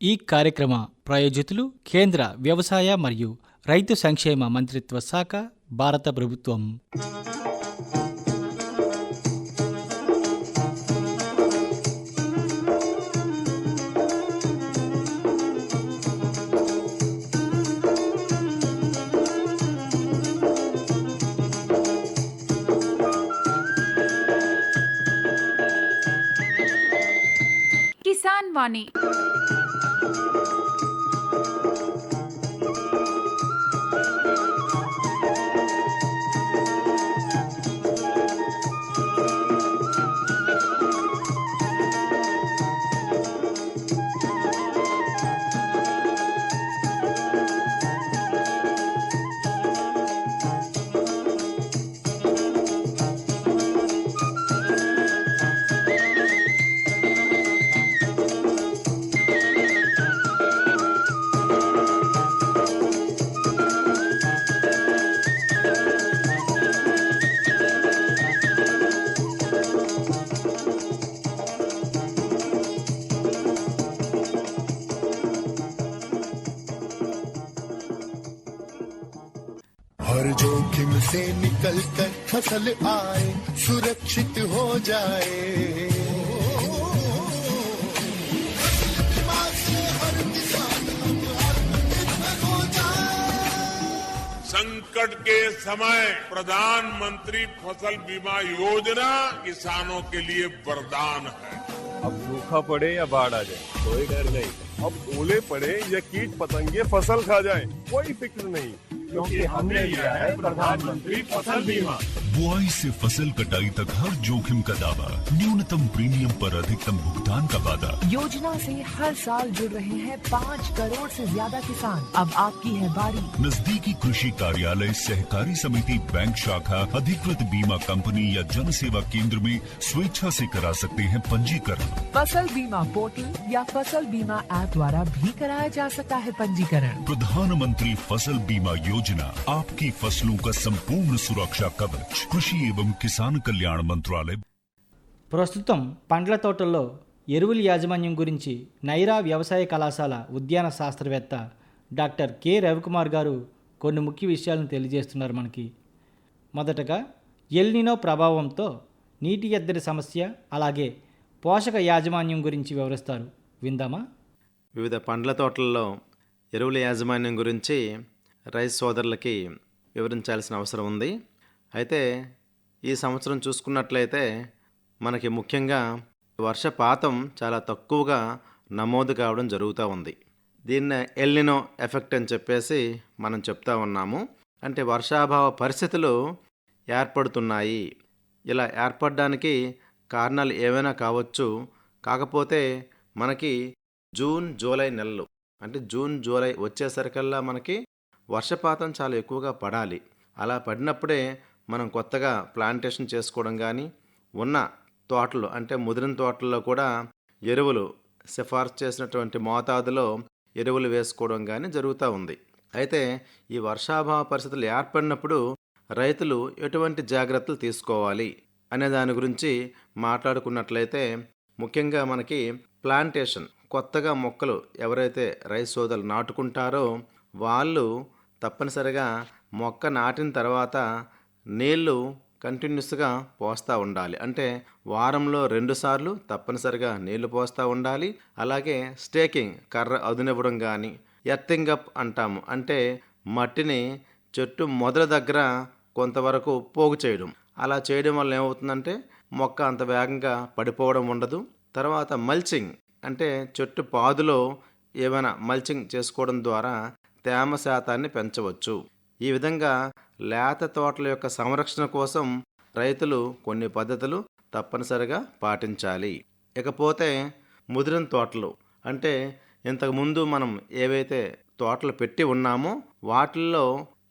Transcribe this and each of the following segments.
ఈ కార్యక్రమ ప్రాయోజితులు కేంద్ర వ్యవసాయ మరియు రైతు సంక్షేమ మంత్రిత్వ శాఖ, భారత ప్రభుత్వం. కిసాన్ వాణి. हर जोखिम से निकल कर फसल आए, सुरक्षित हो जाए। बीमा से हर किसान अब आत्मनिर्भर हो जाए। संकट के समय प्रधानमंत्री फसल बीमा योजना किसानों के लिए वरदान है। अब सूखा पड़े या बाढ़ आ जाए, कोई डर नहीं। अब ओले पड़े या कीट पतंगे फसल खा जाए, कोई फिक्र नहीं, क्योंकि हमने लिया है प्रधानमंत्री फसल बीमा। बुआई से फसल कटाई तक हर जोखिम का दावा, न्यूनतम प्रीमियम पर अधिकतम भुगतान का वादा। योजना से हर साल जुड़ रहे हैं 5 करोड़ से ज्यादा किसान। अब आपकी है बारी। नजदीकी कृषि कार्यालय, सहकारी समिति, बैंक शाखा, अधिकृत बीमा कंपनी या जन सेवा केंद्र में स्वेच्छा से करा सकते हैं पंजीकरण। फसल बीमा पोर्टल या फसल बीमा ऐप द्वारा भी कराया जा सकता है पंजीकरण। प्रधानमंत्री फसल बीमा योजना, आपकी फसलों का संपूर्ण सुरक्षा कवच, कृषि एवं किसान कल्याण मंत्रालय। ప్రస్తుతం పండ్ల తోటల్లో ఎరువుల యాజమాన్యం గురించి నైరా వ్యవసాయ కళాశాల ఉద్యాన శాస్త్రవేత్త డాక్టర్ కె రవికుమార్ గారు కొన్ని ముఖ్య విషయాలను తెలియజేస్తున్నారు మనకి. మొదటగా ఎల్నినో ప్రభావంతో నీటి ఎద్దడి సమస్య, అలాగే పోషక యాజమాన్యం గురించి వివరిస్తారు. విందామా? వివిధ పండ్ల తోటల్లో ఎరువుల యాజమాన్యం గురించి రైతు సోదరులకి వివరించాల్సిన అవసరం ఉంది. అయితే ఈ సంవత్సరం చూసుకున్నట్లయితే మనకి ముఖ్యంగా వర్షపాతం చాలా తక్కువగా నమోదు కావడం జరుగుతూ ఉంది. దీన్ని ఎల్నినో ఎఫెక్ట్ అని చెప్పేసి మనం చెప్తా ఉన్నాము. అంటే వర్షాభావ పరిస్థితులు ఏర్పడుతున్నాయి. ఇలా ఏర్పడడానికి కారణాలు ఏవైనా కావచ్చు. కాకపోతే మనకి జూన్ జూలై నెలలు, అంటే జూన్ జూలై వచ్చేసరికల్లా మనకి వర్షపాతం చాలా ఎక్కువగా పడాలి. అలా పడినప్పుడే మనం కొత్తగా ప్లాంటేషన్ చేసుకోవడం కానీ, ఉన్న తోటలు అంటే ముదిరిన తోటల్లో కూడా ఎరువులు సిఫార్సు చేసినటువంటి మోతాదులో ఎరువులు వేసుకోవడం కానీ జరుగుతూ ఉంది. అయితే ఈ వర్షాభావ పరిస్థితులు ఏర్పడినప్పుడు రైతులు ఎటువంటి జాగ్రత్తలు తీసుకోవాలి అనే దాని గురించి మాట్లాడుకున్నట్లయితే, ముఖ్యంగా మనకి ప్లాంటేషన్, కొత్తగా మొక్కలు ఎవరైతే రైతు సోదరులు నాటుకుంటారో వాళ్ళు తప్పనిసరిగా మొక్క నాటిన తర్వాత నీళ్లు కంటిన్యూస్గా పోస్తూ ఉండాలి. అంటే వారంలో 2 సార్లు తప్పనిసరిగా నీళ్లు పోస్తూ ఉండాలి. అలాగే స్టేకింగ్, కర్ర అదునివ్వడం కానీ, ఎర్తింగ్ అప్ అంటాము, అంటే మట్టిని చెట్టు మొదల దగ్గర కొంతవరకు పోగు చేయడం. అలా చేయడం వల్ల ఏమవుతుందంటే మొక్క అంత వేగంగా పడిపోవడం ఉండదు. తర్వాత మల్చింగ్, అంటే చెట్టు పాదులో ఏమైనా మల్చింగ్ చేసుకోవడం ద్వారా తేమ శాతాన్ని పెంచవచ్చు. ఈ విధంగా లేత తోటల యొక్క సంరక్షణ కోసం రైతులు కొన్ని పద్ధతులు తప్పనిసరిగా పాటించాలి. ఇకపోతే ముదిరిన తోటలు, అంటే ఇంతకుముందు మనం ఏవైతే తోటలు పెట్టి ఉన్నామో వాటిల్లో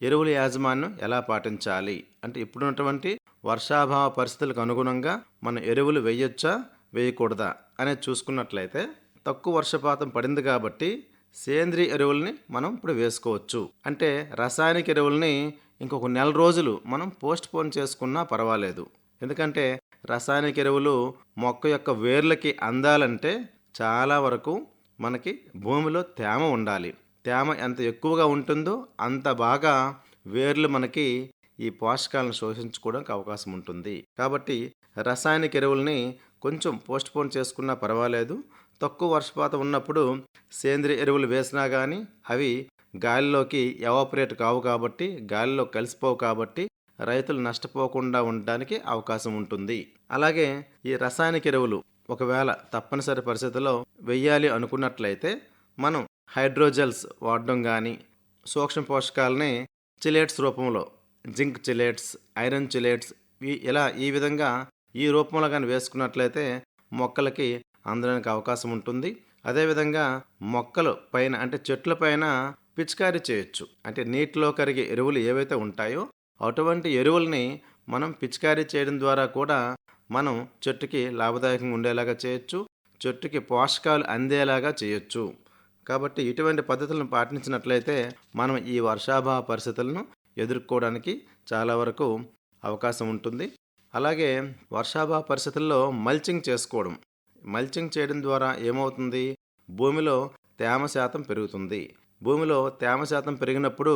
ఎరువుల యాజమాన్యం ఎలా పాటించాలి, అంటే ఇప్పుడున్నటువంటి వర్షాభావ పరిస్థితులకు అనుగుణంగా మనం ఎరువులు వేయొచ్చా వేయకూడదా అనేది చూసుకున్నట్లయితే, తక్కువ వర్షపాతం పడింది కాబట్టి సేంద్రియ ఎరువుల్ని మనం ఇప్పుడు వేసుకోవచ్చు. అంటే రసాయనిక ఎరువుల్ని ఇంకొక 1 నెల రోజులు మనం పోస్ట్ పోన్ చేసుకున్నా పర్వాలేదు. ఎందుకంటే రసాయనిక ఎరువులు మొక్క యొక్క వేర్లకి అందాలంటే చాలా వరకు మనకి భూమిలో తేమ ఉండాలి. తేమ ఎంత ఎక్కువగా ఉంటుందో అంత బాగా వేర్లు మనకి ఈ పోషకాలను శోషించుకోవడానికి అవకాశం ఉంటుంది. కాబట్టి రసాయనిక ఎరువుల్ని కొంచెం పోస్ట్పోన్ చేసుకున్నా పర్వాలేదు. తక్కువ వర్షపాతం ఉన్నప్పుడు సేంద్రియ ఎరువులు వేసినా కానీ అవి గాలిలోకి ఎవాపరేట్ కావు కాబట్టి, గాలిలో కలిసిపోవు కాబట్టి రైతులు నష్టపోకుండా ఉండడానికి అవకాశం ఉంటుంది. అలాగే ఈ రసాయనిక ఎరువులు ఒకవేళ తప్పనిసరి పరిస్థితుల్లో వెయ్యాలి అనుకున్నట్లయితే మనం హైడ్రోజెల్స్ వాడడం కానీ, సూక్ష్మ పోషకాలని చిలేట్స్ రూపంలో జింక్ చిలేట్స్, ఐరన్ చిలేట్స్ ఈ విధంగా ఈ రూపంలో కానీ వేసుకున్నట్లయితే మొక్కలకి అందడానికి అవకాశం ఉంటుంది. అదేవిధంగా మొక్కలు పైన అంటే చెట్ల పైన పిచికారీ చేయొచ్చు. అంటే నీటిలో కరిగే ఎరువులు ఏవైతే ఉంటాయో అటువంటి ఎరువుల్ని మనం పిచికారీ చేయడం ద్వారా కూడా మనం చెట్టుకి లాభదాయకంగా ఉండేలాగా చేయొచ్చు, చెట్టుకి పోషకాలు అందేలాగా చేయొచ్చు. కాబట్టి ఇటువంటి పద్ధతులను పాటించినట్లయితే మనం ఈ వర్షాభావ పరిస్థితులను ఎదుర్కోవడానికి చాలా వరకు అవకాశం ఉంటుంది. అలాగే వర్షాభావ పరిస్థితుల్లో మల్చింగ్ చేసుకోవడం. మల్చింగ్ చేయడం ద్వారా ఏమవుతుంది? భూమిలో తేమ శాతం పెరుగుతుంది. భూమిలో తేమ శాతం పెరిగినప్పుడు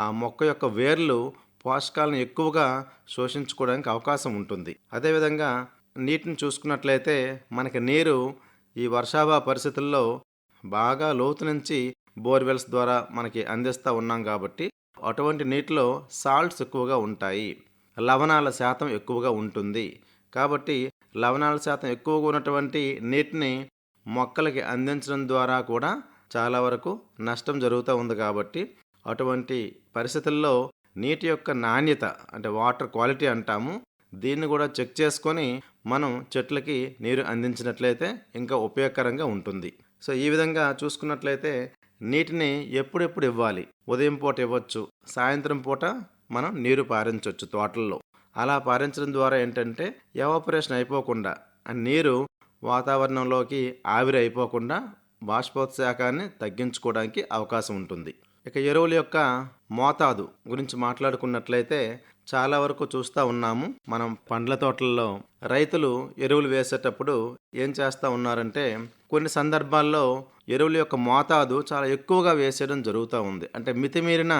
ఆ మొక్క యొక్క వేర్లు పోషకాలను ఎక్కువగా శోషించుకోవడానికి అవకాశం ఉంటుంది. అదేవిధంగా నీటిని చూసుకున్నట్లయితే మనకి నీరు ఈ వర్షాభావ పరిస్థితుల్లో బాగా లోతు నుంచి బోర్వెల్స్ ద్వారా మనకి అందిస్తూ ఉన్నాం కాబట్టి అటువంటి నీటిలో సాల్ట్స్ ఎక్కువగా ఉంటాయి, లవణాల శాతం ఎక్కువగా ఉంటుంది. కాబట్టి లవణాల శాతం ఎక్కువగా ఉన్నటువంటి నీటిని మొక్కలకి అందించడం ద్వారా కూడా చాలా వరకు నష్టం జరుగుతూ ఉంది. కాబట్టి అటువంటి పరిస్థితుల్లో నీటి యొక్క నాణ్యత అంటే వాటర్ క్వాలిటీ అంటాము, దీన్ని కూడా చెక్ చేసుకొని మనం చెట్లకి నీరు అందించినట్లయితే ఇంకా ఉపయోగకరంగా ఉంటుంది. సో ఈ విధంగా చూసుకున్నట్లయితే నీటిని ఎప్పుడెప్పుడు ఇవ్వాలి? ఉదయం పూట ఇవ్వచ్చు, సాయంత్రం పూట మనం నీరు పారించవచ్చు తోటల్లో. అలా పారించడం ద్వారా ఏంటంటే ఎవాపరేషన్ అయిపోకుండా నీరు వాతావరణంలోకి ఆవిరి అయిపోకుండా బాష్పోత్సాకాన్ని తగ్గించుకోవడానికి అవకాశం ఉంటుంది. ఇక ఎరువుల యొక్క మోతాదు గురించి మాట్లాడుకున్నట్లయితే చాలా వరకు చూస్తూ ఉన్నాము. మనం పండ్ల తోటల్లో రైతులు ఎరువులు వేసేటప్పుడు ఏం చేస్తూ ఉన్నారంటే కొన్ని సందర్భాల్లో ఎరువుల యొక్క మోతాదు చాలా ఎక్కువగా వేసేయడం జరుగుతూ ఉంది. అంటే మితిమీరిన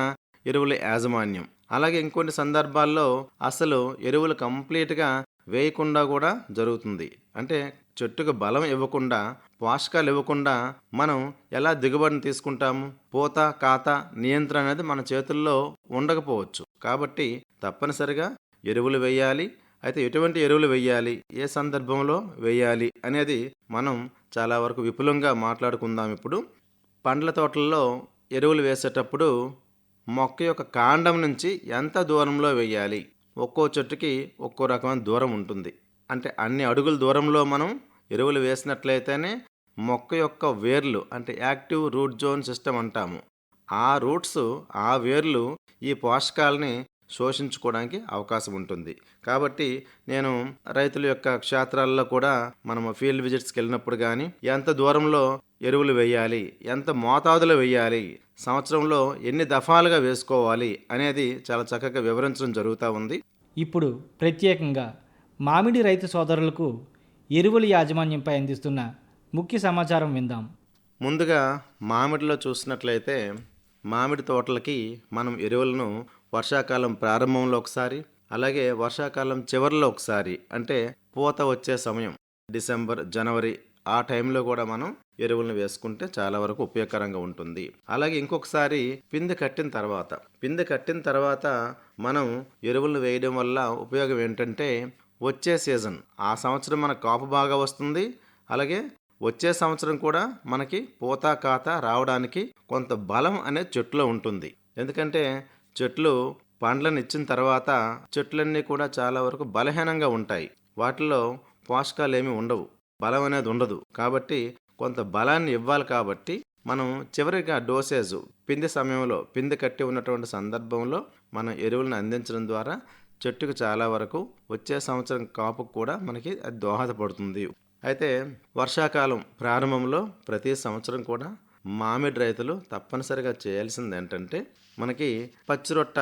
ఎరువుల యాజమాన్యం. అలాగే ఇంకొన్ని సందర్భాల్లో అసలు ఎరువులు కంప్లీట్గా వేయకుండా కూడా జరుగుతుంది. అంటే చెట్టుకు బలం ఇవ్వకుండా, పోషకాలు ఇవ్వకుండా మనం ఎలా దిగుబడిని తీసుకుంటాము? పూత కాత నియంత్రణ అనేది మన చేతుల్లో ఉండకపోవచ్చు. కాబట్టి తప్పనిసరిగా ఎరువులు వేయాలి. అయితే ఎటువంటి ఎరువులు వేయాలి, ఏ సందర్భంలో వేయాలి అనేది మనం చాలా వరకు విపులంగా మాట్లాడుకుందాం. ఇప్పుడు పండ్ల తోటల్లో ఎరువులు వేసేటప్పుడు మొక్క యొక్క కాండం నుంచి ఎంత దూరంలో వేయాలి? ఒక్కో చెట్టుకి ఒక్కో రకమైన దూరం ఉంటుంది. అంటే అన్ని అడుగుల దూరంలో మనం ఎరువులు వేసినట్లయితేనే మొక్క యొక్క వేర్లు అంటే యాక్టివ్ రూట్ జోన్ సిస్టమ్ అంటాము, ఆ రూట్స్ ఆ వేర్లు ఈ పోషకాలని శోషించుకోవడానికి అవకాశం ఉంటుంది. కాబట్టి నేను రైతుల యొక్క క్షేత్రాల్లో కూడా మనము ఫీల్డ్ విజిట్స్కి వెళ్ళినప్పుడు కానీ ఎంత దూరంలో ఎరువులు వేయాలి, ఎంత మోతాదులో వేయాలి, సంవత్సరంలో ఎన్ని దఫాలుగా వేసుకోవాలి అనేది చాలా చక్కగా వివరించడం జరుగుతూ ఉంది. ఇప్పుడు ప్రత్యేకంగా మామిడి రైతు సోదరులకు ఎరువుల యాజమాన్యంపై అందిస్తున్న ముఖ్య సమాచారం విందాం. ముందుగా మామిడిలో చూసినట్లయితే మామిడి తోటలకి మనం ఎరువులను వర్షాకాలం ప్రారంభంలో ఒకసారి, అలాగే వర్షాకాలం చివరిలో ఒకసారి, అంటే పూత వచ్చే సమయం డిసెంబర్ జనవరి ఆ టైంలో కూడా మనం ఎరువులను వేసుకుంటే చాలా వరకు ఉపయోగకరంగా ఉంటుంది. అలాగే ఇంకొకసారి పిందె కట్టిన తర్వాత మనం ఎరువులను వేయడం వల్ల ఉపయోగం ఏంటంటే వచ్చే సీజన్ ఆ సంవత్సరం మన కాపు బాగా వస్తుంది. అలాగే వచ్చే సంవత్సరం కూడా మనకి పూత కాత రావడానికి కొంత బలం అనేది చెట్టులో ఉంటుంది. ఎందుకంటే చెట్లు పండ్లను ఇచ్చిన తర్వాత చెట్లన్నీ కూడా చాలా వరకు బలహీనంగా ఉంటాయి. వాటిలో పోషకాలు ఏమీ ఉండవు, బలం అనేది ఉండదు. కాబట్టి కొంత బలాన్ని ఇవ్వాలి. కాబట్టి మనం చివరిగా డోసేజు పిందె సమయంలో పిందె కట్టి ఉన్నటువంటి సందర్భంలో మనం ఎరువులను అందించడం ద్వారా చెట్టుకు చాలా వరకు వచ్చే సంవత్సరం కాపుకు కూడా మనకి అది దోహదపడుతుంది. అయితే వర్షాకాలం ప్రారంభంలో ప్రతి సంవత్సరం కూడా మామిడి రైతులు తప్పనిసరిగా చేయాల్సింది ఏంటంటే మనకి పచ్చిరొట్ట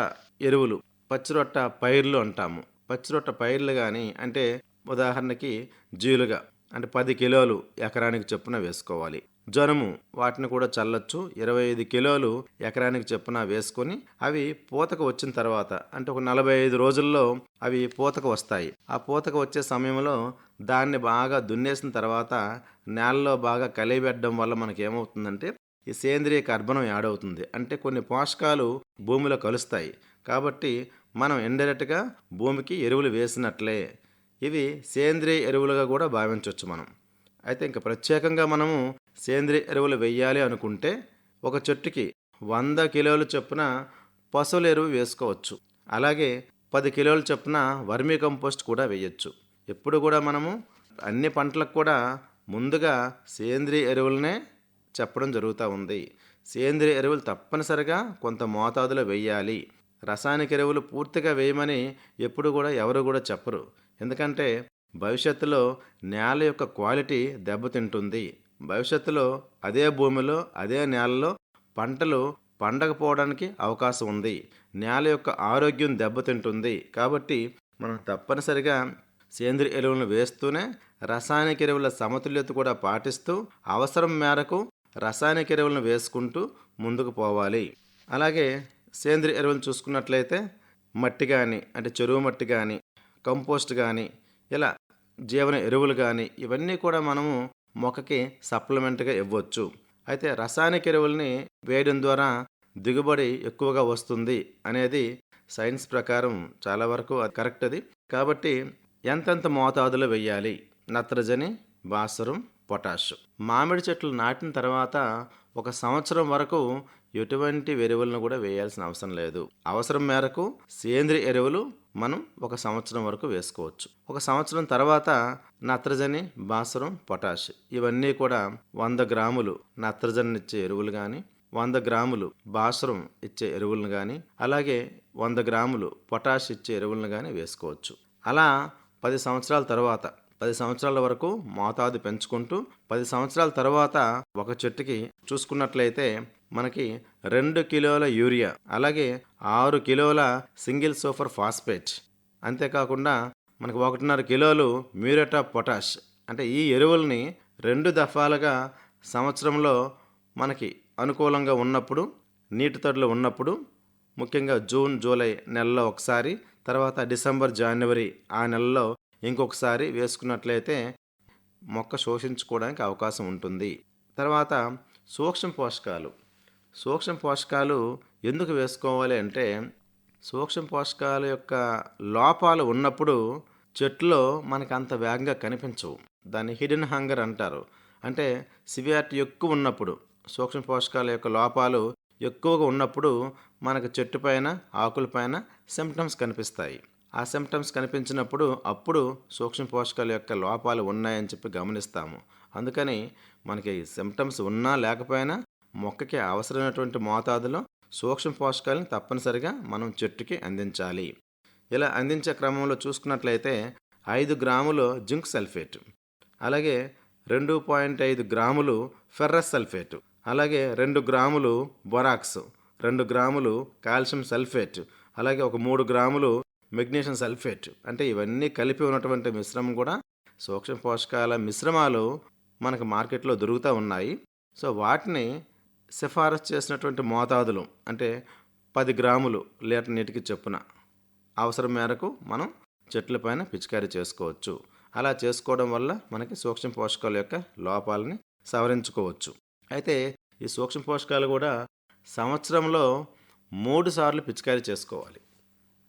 ఎరువులు, పచ్చిరొట్ట పైర్లు అంటాము. పచ్చిరొట్ట పైర్లు కానీ అంటే ఉదాహరణకి జీలుగా అంటే 10 కిలోలు ఎకరానికి చొప్పున వేసుకోవాలి. జనుము వాటిని కూడా చల్లొచ్చు. 25 కిలోలు ఎకరానికి చొప్పున వేసుకొని అవి పూతకు వచ్చిన తర్వాత అంటే ఒక 45 రోజుల్లో అవి పూతకు వస్తాయి. ఆ పూతకు వచ్చే సమయంలో దాన్ని బాగా దున్నేసిన తర్వాత నేలలో బాగా కలియబెట్టడం వల్ల మనకి ఏమవుతుందంటే ఈ సేంద్రియ కర్బనం యాడ్ అవుతుంది. అంటే కొన్ని పోషకాలు భూమిలో కలుస్తాయి. కాబట్టి మనం ఇండైరెక్ట్గా భూమికి ఎరువులు వేసినట్లే. ఇవి సేంద్రియ ఎరువులుగా కూడా భావించవచ్చు మనం. అయితే ఇంకా ప్రత్యేకంగా మనము సేంద్రియ ఎరువులు వెయ్యాలి అనుకుంటే ఒక చెట్టుకి 100 కిలోల చొప్పున పశువుల ఎరువు వేసుకోవచ్చు. అలాగే 10 కిలోల చొప్పున వర్మీ కంపోస్ట్ కూడా వేయచ్చు. ఎప్పుడు కూడా మనము అన్ని పంటలకు కూడా ముందుగా సేంద్రియ ఎరువులనే చెప్పడం జరుగుతూ ఉంది. సేంద్రియ ఎరువులు తప్పనిసరిగా కొంత మోతాదులో వేయాలి. రసాయనిక ఎరువులు పూర్తిగా వేయమని ఎప్పుడు కూడా ఎవరు కూడా చెప్పరు. ఎందుకంటే భవిష్యత్తులో నేల యొక్క క్వాలిటీ దెబ్బతింటుంది. భవిష్యత్తులో అదే భూమిలో అదే నేలలో పంటలు పండకపోవడానికి అవకాశం ఉంది. నేల యొక్క ఆరోగ్యం దెబ్బతింటుంది. కాబట్టి మనం తప్పనిసరిగా సేంద్రియ ఎరువులను వేస్తూనే రసాయనిక ఎరువుల సమతుల్యత కూడా పాటిస్తూ అవసరం మేరకు రసాయనిక ఎరువులను వేసుకుంటూ ముందుకు పోవాలి. అలాగే సేంద్రియ ఎరువులను చూసుకున్నట్లయితే మట్టి కానీ అంటే చెరువు మట్టి కానీ కంపోస్ట్ కానీ ఇలా జీవన ఎరువులు కానీ ఇవన్నీ కూడా మనము మొక్కకి సప్లిమెంట్గా ఇవ్వచ్చు. అయితే రసాయనిక ఎరువుల్ని వేయడం ద్వారా దిగుబడి ఎక్కువగా వస్తుంది అనేది సైన్స్ ప్రకారం చాలా వరకు అది కరెక్ట్. అది కాబట్టి ఎంతెంత మోతాదులో వేయాలి? నత్రజని, భాస్వరం, పొటాష్. మామిడి చెట్లు నాటిన తర్వాత 1 సంవత్సరం వరకు ఎటువంటి ఎరువులను కూడా వేయాల్సిన అవసరం లేదు. అవసరం మేరకు సేంద్రియ ఎరువులు మనం 1 సంవత్సరం వరకు వేసుకోవచ్చు. 1 సంవత్సరం తర్వాత నత్రజని, భాస్వరం, పొటాష్ ఇవన్నీ కూడా 100 గ్రాములు నత్రజని ఇచ్చే ఎరువులు కానీ 100 గ్రాములు భాస్వరం ఇచ్చే ఎరువులను కానీ అలాగే 100 గ్రాములు పొటాష్ ఇచ్చే ఎరువులను కానీ వేసుకోవచ్చు. అలా 10 సంవత్సరాల తర్వాత 10 సంవత్సరాల వరకు మోతాదు పెంచుకుంటూ 10 సంవత్సరాల తర్వాత ఒక చెట్టుకి చూసుకున్నట్లయితే మనకి 2 కిలోల యూరియా అలాగే 6 కిలోల సింగిల్ సూపర్ ఫాస్ఫేట్ అంతేకాకుండా మనకు 1.5 కిలోలు మ్యూరేట్ ఆఫ్ పొటాష్ అంటే ఈ ఎరువుల్ని 2 దఫాలుగా సంవత్సరంలో మనకి అనుకూలంగా ఉన్నప్పుడు నీటి తడులు ఉన్నప్పుడు ముఖ్యంగా జూన్, జూలై నెలలో ఒకసారి తర్వాత డిసెంబర్, జనవరి ఆ నెలలో ఇంకొకసారి వేసుకున్నట్లయితే మొక్క శోషించుకోవడానికి అవకాశం ఉంటుంది. తర్వాత సూక్ష్మ పోషకాలు. సూక్ష్మ పోషకాలు ఎందుకు వేసుకోవాలి అంటే సూక్ష్మ పోషకాల యొక్క లోపాలు ఉన్నప్పుడు చెట్లో మనకు అంత వేగంగా కనిపించవు. దాన్ని హిడెన్ హంగర్ అంటారు. అంటే సివియారిటీ ఎక్కువ ఉన్నప్పుడు సూక్ష్మ పోషకాల యొక్క లోపాలు ఎక్కువగా ఉన్నప్పుడు మనకు చెట్టు పైన ఆకుల పైన సిమ్టమ్స్ కనిపిస్తాయి. ఆ సిమ్టమ్స్ కనిపించినప్పుడు అప్పుడు సూక్ష్మ పోషకాల యొక్క లోపాలు ఉన్నాయని చెప్పి గమనిస్తాము. అందుకని మనకి సిమ్టమ్స్ ఉన్నా లేకపోయినా మొక్కకి అవసరమైనటువంటి మోతాదులో సూక్ష్మ పోషకాలను తప్పనిసరిగా మనం చెట్టుకి అందించాలి. ఇలా అందించే క్రమంలో చూసుకున్నట్లయితే 5 గ్రాములు జింక్ సల్ఫేట్ అలాగే 2.5 గ్రాములు ఫెర్రస్ సల్ఫేట్ అలాగే 2 గ్రాములు బొరాక్స్ 2 గ్రాములు కాల్షియం సల్ఫేట్ అలాగే ఒక 3 గ్రాములు మెగ్నీషియం సల్ఫేట్ అంటే ఇవన్నీ కలిపి ఉన్నటువంటి మిశ్రమం కూడా సూక్ష్మ పోషకాల మిశ్రమాలు మనకు మార్కెట్లో దొరుకుతూ ఉన్నాయి. సో వాటిని సిఫారసు చేసినటువంటి మోతాదులు అంటే 10 గ్రాములు లీటర్ నీటికి చొప్పున అవసరం మేరకు మనం చెట్ల పైన పిచికారీ చేసుకోవచ్చు. అలా చేసుకోవడం వల్ల మనకి సూక్ష్మ పోషకాల యొక్క లోపాలని సవరించుకోవచ్చు. అయితే ఈ సూక్ష్మ పోషకాలు కూడా సంవత్సరంలో 3 సార్లు పిచికారీ చేసుకోవాలి.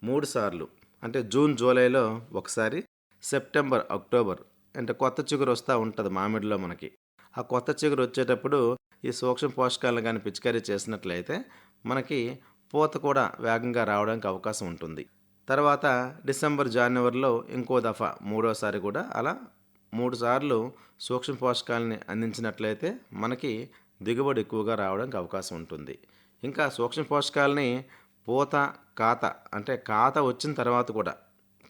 3 సార్లు అంటే జూన్, జూలైలో ఒకసారి, సెప్టెంబర్, అక్టోబర్ అంటే కొత్త చిగురు వస్తూ ఉంటుంది మామిడిలో మనకి. ఆ కొత్త చిగురు వచ్చేటప్పుడు ఈ సూక్ష్మ పోషకాలను కానీ పిచికారీ చేసినట్లయితే మనకి పూత కూడా వేగంగా రావడానికి అవకాశం ఉంటుంది. తర్వాత డిసెంబర్, జనవరిలో ఇంకో దఫా 3వసారి కూడా అలా 3 సార్లు సూక్ష్మ పోషకాలని అందించినట్లయితే మనకి దిగుబడి ఎక్కువగా రావడానికి అవకాశం ఉంటుంది. ఇంకా సూక్ష్మ పోషకాలని పూత, కాత అంటే కాత వచ్చిన తర్వాత కూడా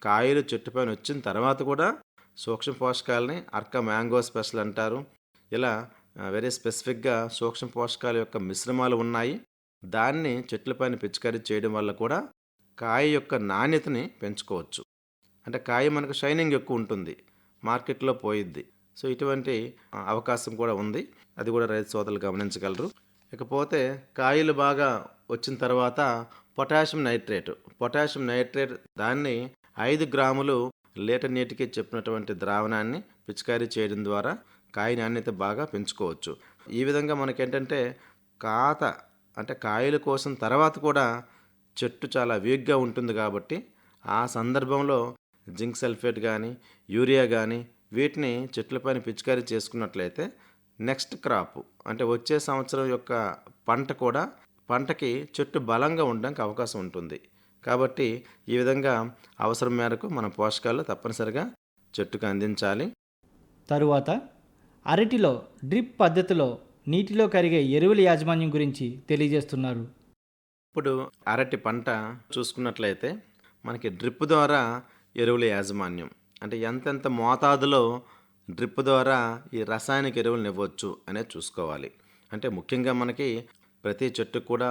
కాయలు చెట్టుపైన వచ్చిన తర్వాత కూడా సూక్ష్మ పోషకాలని అర్క మ్యాంగో స్పెషల్ అంటారు. ఇలా వెరీ స్పెసిఫిక్గా సూక్ష్మ పోషకాల యొక్క మిశ్రమాలు ఉన్నాయి. దాన్ని చెట్లపైన పిచికారీ చేయడం వల్ల కూడా కాయ యొక్క నాణ్యతని పెంచుకోవచ్చు. అంటే కాయ మనకు షైనింగ్ ఎక్కువ ఉంటుంది, మార్కెట్లో పోయిద్ది. సో ఇటువంటి అవకాశం కూడా ఉంది. అది కూడా రైతు సోదరులు గమనించగలరు. ఇకపోతే కాయలు బాగా వచ్చిన తర్వాత పొటాషియం నైట్రేట్ దాన్ని 5 గ్రాములు లీటర్ నీటికి చెప్పినటువంటి ద్రావణాన్ని పిచికారీ చేయడం ద్వారా కాయ నాణ్యత బాగా పెంచుకోవచ్చు. ఈ విధంగా మనకేంటంటే కాత అంటే కాయలు కోసిన తర్వాత కూడా చెట్టు చాలా వీక్గా ఉంటుంది కాబట్టి ఆ సందర్భంలో జింక్ సల్ఫేట్ కానీ యూరియా కానీ వీటిని చెట్లపైన పిచికారీ చేసుకున్నట్లయితే నెక్స్ట్ క్రాప్ అంటే వచ్చే సంవత్సరం యొక్క పంటకి చెట్టు బలంగా ఉండడానికి అవకాశం ఉంటుంది. కాబట్టి ఈ విధంగా అవసరం మేరకు మన పోషకాలు తప్పనిసరిగా చెట్టుకు అందించాలి. తరువాత అరటిలో డ్రిప్ పద్ధతిలో నీటిలో కరిగే ఎరువుల యాజమాన్యం గురించి తెలియజేస్తున్నారు. ఇప్పుడు అరటి పంట చూసుకున్నట్లయితే మనకి డ్రిప్ ద్వారా ఎరువుల యాజమాన్యం అంటే ఎంతెంత మోతాదులో డ్రిప్ ద్వారా ఈ రసాయనిక ఎరువులను ఇవ్వచ్చు అనేది చూసుకోవాలి. అంటే ముఖ్యంగా మనకి ప్రతి చెట్టుకు కూడా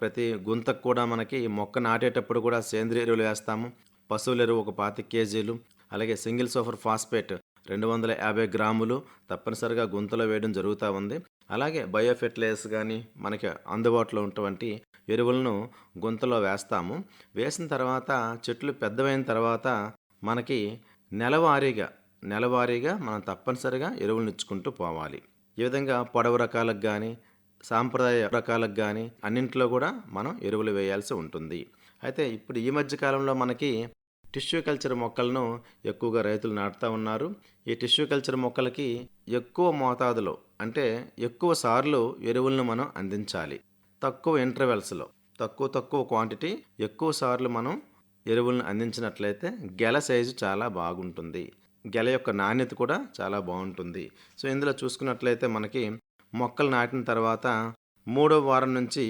ప్రతి గుంతకు కూడా మనకి మొక్క నాటేటప్పుడు కూడా సేంద్రియ ఎరువులు వేస్తాము. పశువుల ఎరువు ఒక 25 కేజీలు, అలాగే సింగిల్ సూపర్ ఫాస్ఫేట్ 250 గ్రాములు తప్పనిసరిగా గుంతలో వేయడం జరుగుతూ ఉంది. అలాగే బయో ఫెర్టిలైజర్స్ కానీ మనకి అందుబాటులో ఉన్నటువంటి ఎరువులను గుంతలో వేస్తాము. వేసిన తర్వాత చెట్లు పెద్దవైన తర్వాత మనకి నెలవారీగా మనం తప్పనిసరిగా ఎరువులను ఇచ్చుకుంటూ పోవాలి. ఈ విధంగా పొడవు రకాలకు కానీ సాంప్రదాయ రకాలకు కానీ అన్నింటిలో కూడా మనం ఎరువులు వేయాల్సి ఉంటుంది. అయితే ఇప్పుడు ఈ మధ్య కాలంలో మనకి టిష్యూ కల్చర్ మొక్కలను ఎక్కువగా రైతులు నాటుతూ ఉన్నారు. ఈ టిష్యూ కల్చర్ మొక్కలకి ఎక్కువ మోతాదులో అంటే ఎక్కువ సార్లు ఎరువులను మనం అందించాలి. తక్కువ ఇంటర్వెల్స్లో తక్కువ క్వాంటిటీ ఎక్కువ సార్లు మనం ఎరువులను అందించినట్లయితే గెల సైజు చాలా బాగుంటుంది. గెల యొక్క నాణ్యత కూడా చాలా బాగుంటుంది. సో ఇందులో చూసుకున్నట్లయితే మనకి మొక్కలు నాటిన తర్వాత 3వ వారం నుంచి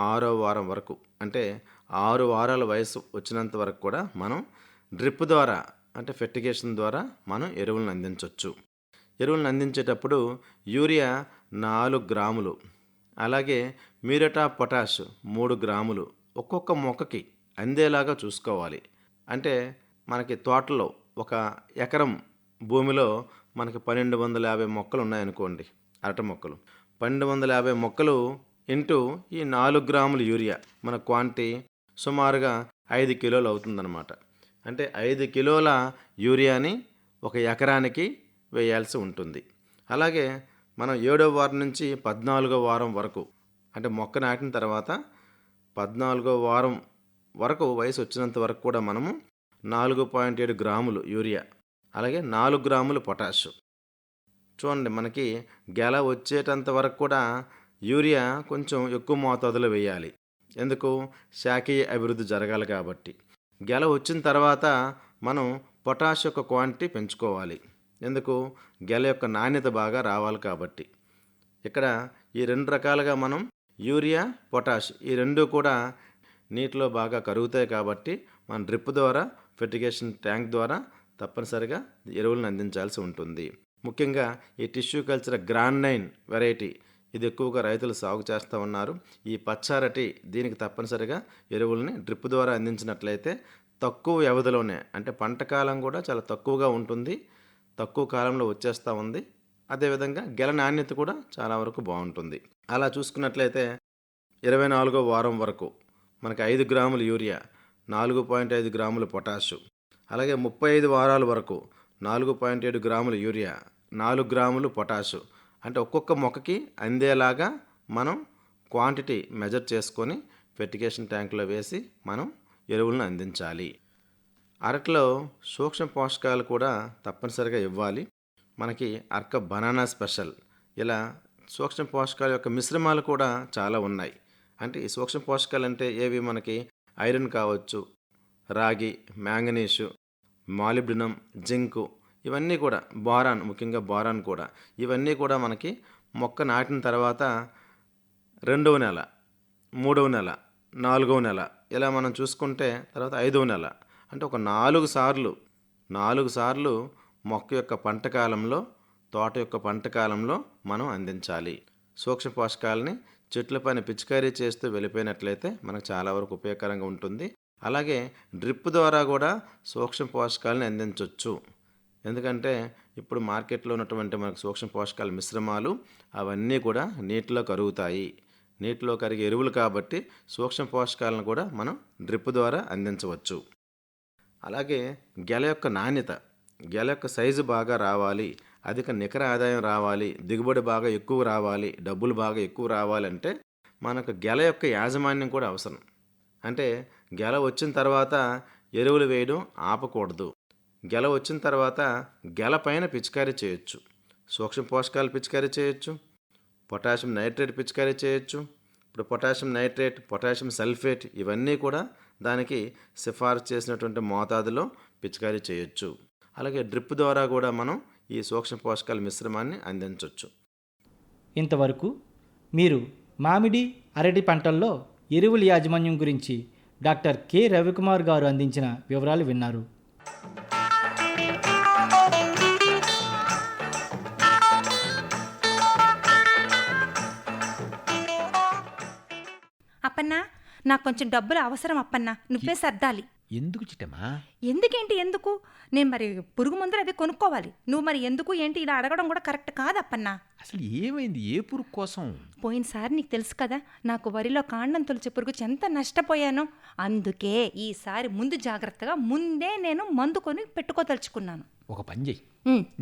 6వ వారం వరకు అంటే 6 వారాల వయసు వచ్చినంత వరకు కూడా మనం డ్రిప్ ద్వారా అంటే ఫెర్టిగేషన్ ద్వారా మనం ఎరువులను అందించవచ్చు. ఎరువులను అందించేటప్పుడు యూరియా 4 గ్రాములు, అలాగే మ్యూరేట్ ఆఫ్ పొటాష్ 3 గ్రాములు ఒక్కొక్క మొక్కకి అందేలాగా చూసుకోవాలి. అంటే మనకి తోటలో 1 ఎకరం భూమిలో మనకి 1250 మొక్కలు ఉన్నాయనుకోండి, అరటి మొక్కలు 1250 మొక్కలు ఇంటూ ఈ 4 గ్రాములు యూరియా మన క్వాంటిటీ సుమారుగా 5 కిలోలు అవుతుందన్నమాట. అంటే 5 కిలోల యూరియాని 1 ఎకరానికి వేయాల్సి ఉంటుంది. అలాగే మనం 7వ వారం నుంచి 14వ వారం వరకు అంటే మొక్క నాటిన తర్వాత 14వ వారం వరకు వయసు వచ్చినంత వరకు కూడా మనము 4.7 గ్రాములు యూరియా, అలాగే 4 గ్రాములు పొటాష్. చూడండి మనకి గెల వచ్చేటంత వరకు కూడా యూరియా కొంచెం ఎక్కువ మోతాదులో వేయాలి. ఎందుకు? శాఖీయ అభివృద్ధి జరగాలి కాబట్టి. గెల వచ్చిన తర్వాత మనం పొటాష్ యొక్క క్వాంటిటీ పెంచుకోవాలి. ఎందుకు? గెల యొక్క నాణ్యత బాగా రావాలి కాబట్టి. ఇక్కడ ఈ 2 రకాలుగా మనం యూరియా పొటాష్ ఈ 2 కూడా నీటిలో బాగా కరుగుతాయి కాబట్టి మన డ్రిప్ ద్వారా ఫెర్టిగేషన్ ట్యాంక్ ద్వారా తప్పనిసరిగా ఎరువులను అందించాల్సి ఉంటుంది. ముఖ్యంగా ఈ టిష్యూ కల్చర్ గ్రాండ్ 9 వెరైటీ ఇది ఎక్కువగా రైతులు సాగు చేస్తూ ఉన్నారు. ఈ పచ్చారటి దీనికి తప్పనిసరిగా ఎరువుల్ని డ్రిప్ ద్వారా అందించినట్లయితే తక్కువ వ్యవధిలోనే అంటే పంట కాలం కూడా చాలా తక్కువగా ఉంటుంది, తక్కువ కాలంలో వచ్చేస్తూ ఉంది. అదేవిధంగా గెల నాణ్యత కూడా చాలా వరకు బాగుంటుంది. అలా చూసుకున్నట్లయితే 24వ వారం వరకు మనకి 5 గ్రాములు యూరియా, 4.5 గ్రాములు పొటాషు, అలాగే 35 వారాల వరకు 4.7 గ్రాములు యూరియా, 4 గ్రాములు పొటాషు అంటే ఒక్కొక్క మొక్కకి అందేలాగా మనం క్వాంటిటీ మెజర్ చేసుకొని ఫెర్టిగేషన్ ట్యాంకులో వేసి మనం ఎరువులను అందించాలి. అరటిలో సూక్ష్మ పోషకాలు కూడా తప్పనిసరిగా ఇవ్వాలి. మనకి అర్క బనానా స్పెషల్ ఇలా సూక్ష్మ పోషకాల యొక్క మిశ్రమాలు కూడా చాలా ఉన్నాయి. అంటే ఈ సూక్ష్మ పోషకాలు అంటే ఏవి? మనకి ఐరన్ కావచ్చు, రాగి, మ్యాంగనీషు, మాలిబ్డినం, జింకు ఇవన్నీ కూడా, బోరాన్ ముఖ్యంగా బోరాన్ కూడా ఇవన్నీ కూడా మనకి మొక్క నాటిన తర్వాత 2వ నెల, 3వ నెల, 4వ నెల ఇలా మనం చూసుకుంటే తర్వాత 5వ నెల అంటే ఒక 4 సార్లు మొక్క యొక్క పంట కాలంలో తోట యొక్క పంట కాలంలో మనం అందించాలి. సూక్ష్మ పోషకాలని చెట్లపైన పిచికారీ చేస్తూ వెళ్ళిపోయినట్లయితే మనకు చాలా వరకు ఉపయోగకరంగా ఉంటుంది. అలాగే డ్రిప్ ద్వారా కూడా సూక్ష్మ పోషకాలని అందించవచ్చు. ఎందుకంటే ఇప్పుడు మార్కెట్లో ఉన్నటువంటి మనకు సూక్ష్మ పోషకాల మిశ్రమాలు అవన్నీ కూడా నీటిలో కరుగుతాయి. నీటిలో కరిగే ఎరువులు కాబట్టి సూక్ష్మ పోషకాలను కూడా మనం డ్రిప్ ద్వారా అందించవచ్చు. అలాగే గెల యొక్క నాణ్యత, గెల యొక్క సైజు బాగా రావాలి, అధిక నికర ఆదాయం రావాలి, దిగుబడి బాగా ఎక్కువ రావాలి, డబ్బులు బాగా ఎక్కువ రావాలంటే మనకు గెల యొక్క యాజమాన్యం కూడా అవసరం. అంటే గెల వచ్చిన తర్వాత ఎరువులు వేయడం ఆపకూడదు. గెల వచ్చిన తర్వాత గెల పైన పిచికారీ చేయొచ్చు. సూక్ష్మ పోషకాలు పిచికారీ చేయొచ్చు, పొటాషియం నైట్రేట్ పిచికారీ చేయొచ్చు. ఇప్పుడు పొటాషియం నైట్రేట్, పొటాషియం సల్ఫేట్ ఇవన్నీ కూడా దానికి సిఫారసు చేసినటువంటి మోతాదులో పిచికారీ చేయొచ్చు. అలాగే డ్రిప్ ద్వారా కూడా మనం ఈ సూక్ష్మ పోషకాల మిశ్రమాన్ని అందించవచ్చు. ఇంతవరకు మీరు మామిడి, అరటి పంటల్లో ఎరువుల యాజమాన్యం గురించి డాక్టర్ కె రవికుమార్ గారు అందించిన వివరాలు విన్నారు. అప్పన్నా, నాకు కొంచెం డబ్బులు అవసరం అప్పన్నా, నువ్వే సర్దాలి. ఎందుకు చిట్టమ్మా? ఎందుకు నేను మరి పురుగు మందులు అవి కొనుక్కోవాలి. నువ్వు మరి ఎందుకు ఏంటి ఇలా అడగడం కూడా కరెక్ట్ కాదు అప్పన్నా. అసలు ఏమైంది? ఏ పురుగు కోసం? పోయినసారి నీకు తెలుసు కదా, నాకు వరిలో కాండం తొలిచే పురుగు ఎంత నష్టపోయానో. అందుకే ఈసారి ముందు జాగ్రత్తగా ముందే నేను మందు కొని పెట్టుకోదలుచుకున్నాను. ఒక పని చెయ్యి,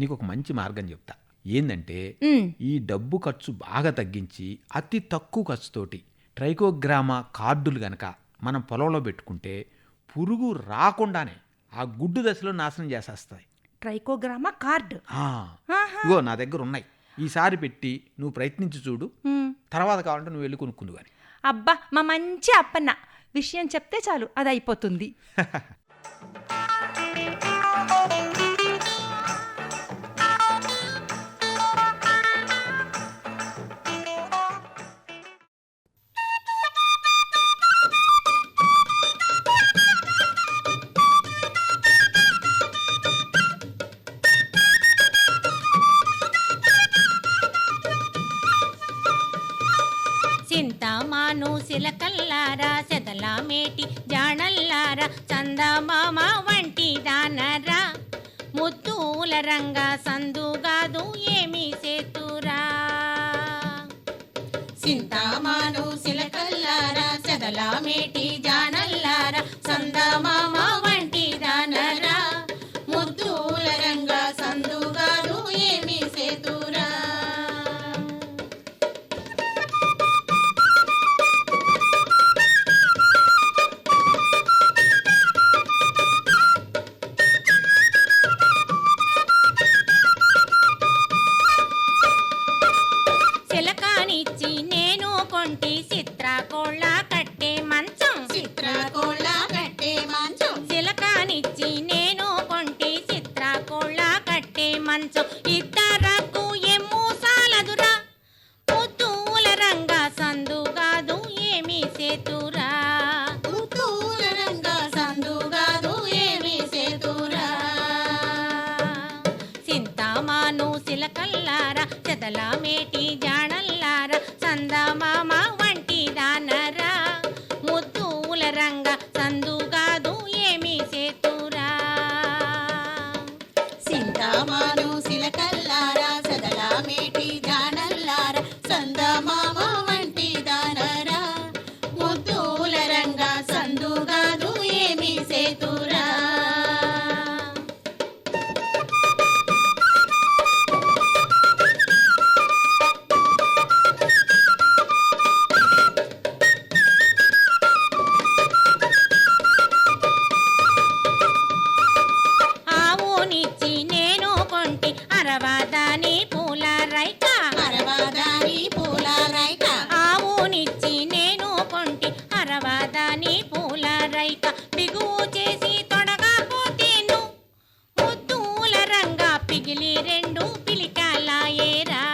నీకు ఒక మంచి మార్గం చెప్తా. ఏందంటే ఈ డబ్బు ఖర్చు బాగా తగ్గించి అతి తక్కువ ఖర్చుతోటి ట్రైకోగ్రామా కార్డులు గనక మనం పొలంలో పెట్టుకుంటే పురుగు రాకుండానే ఆ గుడ్డు దశలో నాశనం చేసేస్తాయి. ట్రైకోగ్రామా కార్డు ఇగో నా దగ్గర ఉన్నాయి. ఈసారి పెట్టి నువ్వు ప్రయత్నించి చూడు, తర్వాత కావాలంటే నువ్వు వెళ్ళి కొనుక్కుందు కానీ. అబ్బా, మా మంచి అప్పన్న, విషయం చెప్తే చాలు అది అయిపోతుంది. చింతామాను సిలకల్లారా, సెదల మేటి జాణల్లారా, చందమామ వంటి దానరా, ముత్తుల రంగ సందుగాదు ఏమి సేతురా. చింతామాను సిలకల్లారా, సెదల మేటి జాణల్లారా, చందమామ వంటి దానరా, ముత్తుల రంగ సందుగాదు ఏమి సేతురా. చిలకానిచ్చి నేను కొంటి చిత్రకోళ్ళ కట్టే మంచం, చిత్రకోళ్ళ కట్టే మంచం. చిలకానిచ్చి నేను కొంటి చిత్రకోళ్ళ కట్టే మంచం, ఇద్దరకు ఎమ్ము సాలదురా, ముత్తుల రంగ సందుగాదు ఏమి సేతురా. ముత్తుల రంగ సందుగాదు ఏమి సేతురా. చింతామాను సిలకల్లారా, చెదల మేటి జాణల్లారా, చందమామ వంటి దానరా, ముత్తుల రంగ సందుగాదు ఏమి సేతురా. చింతామాను సిలకల్లారా, చెదల మేటి జాణల్లారా, చందమామ వంటి దానరా, ముత్తుల రంగ సందుగాదు ఏమి సేతురా. ఆవునిచ్చి నేను కొంటి అరవదాని పూల రైక, అరవదాని పూల రైక. ఆవునిచ్చి నేను కొంటి అరవదాని పూల రైక, బిగువు చేసి తొడగా పోతేను, ముత్తుల రంగ పిగిలి రెండు పిలికాలాయేరా,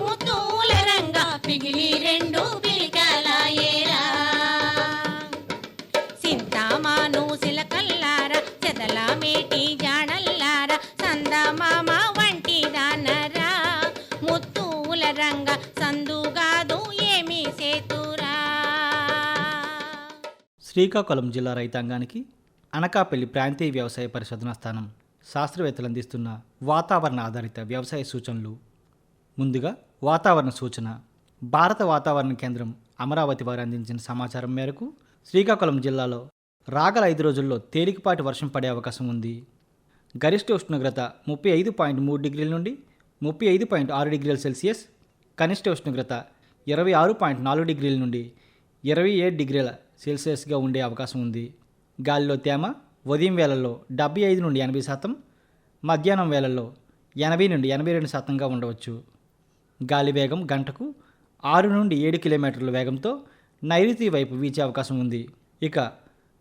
ముత్తుల రంగ పిగిలి రెండు పిలికాలాయేరా. చింతామాను సిలకల్లారా, చెదల మేటి జాణల్లారా, చందమామ వంటి దానరా, ముత్తుల రంగ సందుగాదు ఏమి సేతురా. శ్రీకాకుళం జిల్లా రైతాంగానికి అనకాపల్లి ప్రాంతీయ వ్యవసాయ పరిశోధనా స్థానం శాస్త్రవేత్తలు అందిస్తున్న వాతావరణ ఆధారిత వ్యవసాయ సూచనలు. ముందుగా వాతావరణ సూచన. భారత వాతావరణ కేంద్రం అమరావతి వారు అందించిన సమాచారం మేరకు శ్రీకాకుళం జిల్లాలో రాగల 5 రోజుల్లో తేలికపాటి వర్షం పడే అవకాశం ఉంది. గరిష్ట ఉష్ణోగ్రత 35.3 డిగ్రీల నుండి 35.6 డిగ్రీల సెల్సియస్, కనిష్ట ఉష్ణోగ్రత 26.4 డిగ్రీల నుండి 27 డిగ్రీల సెల్సియస్గా ఉండే అవకాశం ఉంది. గాలిలో తేమ ఉదయం వేళల్లో 75 నుండి 80%, మధ్యాహ్నం వేళల్లో 80 నుండి 82% ఉండవచ్చు. గాలి వేగం గంటకు 6 నుండి 7 కిలోమీటర్ల వేగంతో నైరుతి వైపు వీచే అవకాశం ఉంది. ఇక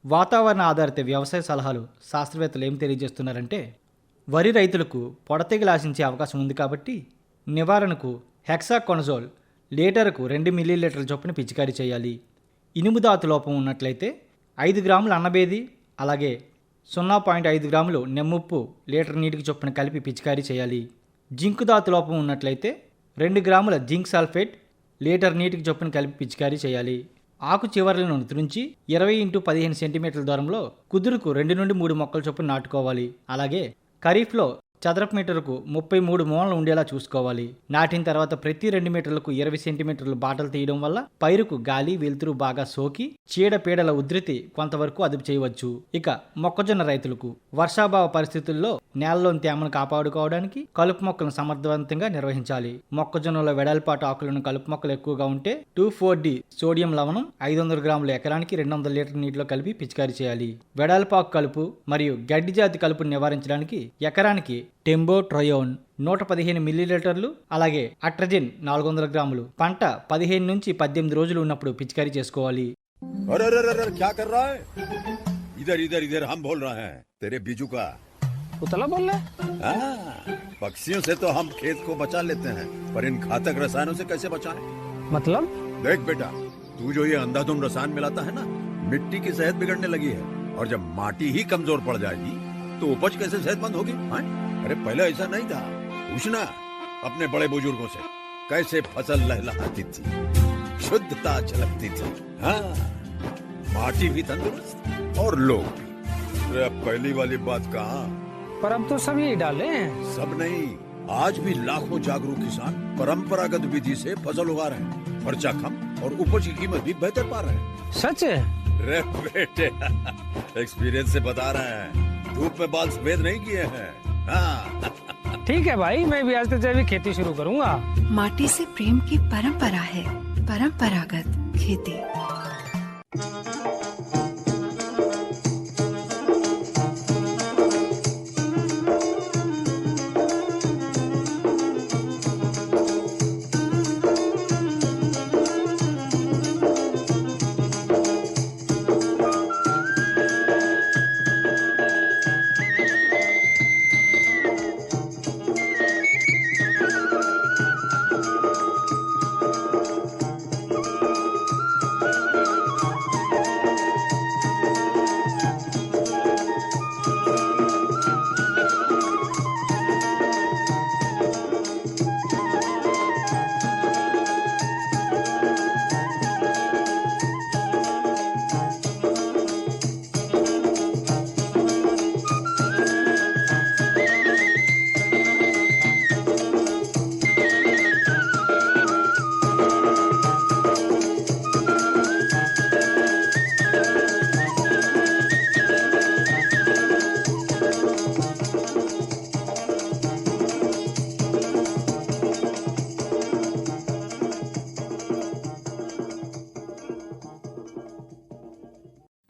వాతావరణ ఆధారిత వ్యవసాయ సలహాలు శాస్త్రవేత్తలు ఏం తెలియజేస్తున్నారంటే, వరి రైతులకు పొడతెగలు ఆశించే అవకాశం ఉంది కాబట్టి నివారణకు హెక్సాకొనజోల్ లీటరుకు 2 మిల్లీలీటర్ల చొప్పున పిచికారీ చేయాలి. ఇనుముదాతు లోపం ఉన్నట్లయితే 5 గ్రాముల అన్నబేది అలాగే 0.5 గ్రాములు నెమ్ముప్పు లీటర్ నీటికి చొప్పున కలిపి పిచికారీ చేయాలి. జింకు దాతు లోపం ఉన్నట్లయితే 2 గ్రాముల జింక్ సల్ఫేట్ లీటర్ నీటికి చొప్పున కలిపి పిచికారీ చేయాలి. ఆకు చివర్లను త్రుంచి 20x15 సెంటీమీటర్ల దూరంలో కుదురుకు 2 నుండి 3 మొక్కల చొప్పున నాటుకోవాలి. అలాగే ఖరీఫ్లో చదరపు మీటరుకు 33 మూలలు ఉండేలా చూసుకోవాలి. నాటిన తర్వాత ప్రతి 2 మీటర్లకు 20 సెంటీమీటర్లు బాటలు తీయడం వల్ల పైరుకు గాలి వెలుతురు బాగా సోకి చీడపీడల ఉధృతి కొంతవరకు అదుపు చేయవచ్చు. ఇక మొక్కజొన్న రైతులకు వర్షాభావ పరిస్థితుల్లో నేలలోని తేమను కాపాడుకోవడానికి కలుపు మొక్కలను సమర్థవంతంగా నిర్వహించాలి. మొక్కజొన్నలో వెడల్పాటు ఆకులను కలుపు మొక్కలు ఎక్కువగా ఉంటే 2,4-D సోడియం లవణం 500 గ్రాముల ఎకరానికి 200 లీటర్ నీటిలో కలిపి పిచికారీ చేయాలి. వెడల్పాకు కలుపు మరియు గడ్డి జాతి కలుపును నివారించడానికి ఎకరానికి టెంబోట్రయోన్ 115 మిల్లీలీటర్లు అలాగే అట్రజిన్ 400 గ్రాములు పంట 15 నుంచి 18 రోజులు ఉన్నప్పుడు పిచికారీ చేసుకోవాలి. अरे क्या कर रहा है? इधर इधर इधर हम बोल रहे हैं तेरे बीजू का उतला बोल रहा है? पक्षियों से तो हम खेत को बचा लेते हैं, पर इन घातक रसायनों से कैसे बचाएं? मतलब? देख बेटा, तू जो ये अंधाधुंध रसायन मिलाता है ना, मिट्टी की सेहत बिगड़ने लगी है। और जब माटी ही कमजोर पड़ जाएगी तो उपज कैसे सेहतमंद होगी? अरे पहले ऐसा नहीं था। पूछना अपने बड़े बुजुर्गों से, कैसे फसल लहलहाती थी, शुद्धता झलकती थी। हाँ, माटी भी तंदुरुस्त और लोग भी। अरे पहली वाली बात कहाँ? पर अब तो सब यही डाले हैं। सब नहीं, आज भी लाखों जागरूक किसान परंपरागत विधि से फसल उगा रहे हैं। खर्चा कम और उपज की कीमत भी बेहतर पा रहे हैं। सच है? रे बेटे, एक्सपीरियंस से बता रहे हैं, धूप में बाल सफेद नहीं किए हैं। हाँ। ठीक है भाई, मैं भी आज से जैविक खेती शुरू करूंगा। माटी से प्रेम की परंपरा है, परंपरागत खेती।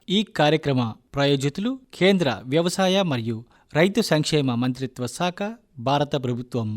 ఈ కార్యక్రమ ప్రాయోజితులు కేంద్ర వ్యవసాయ మరియు రైతు సంక్షేమ మంత్రిత్వ శాఖ, భారత ప్రభుత్వం.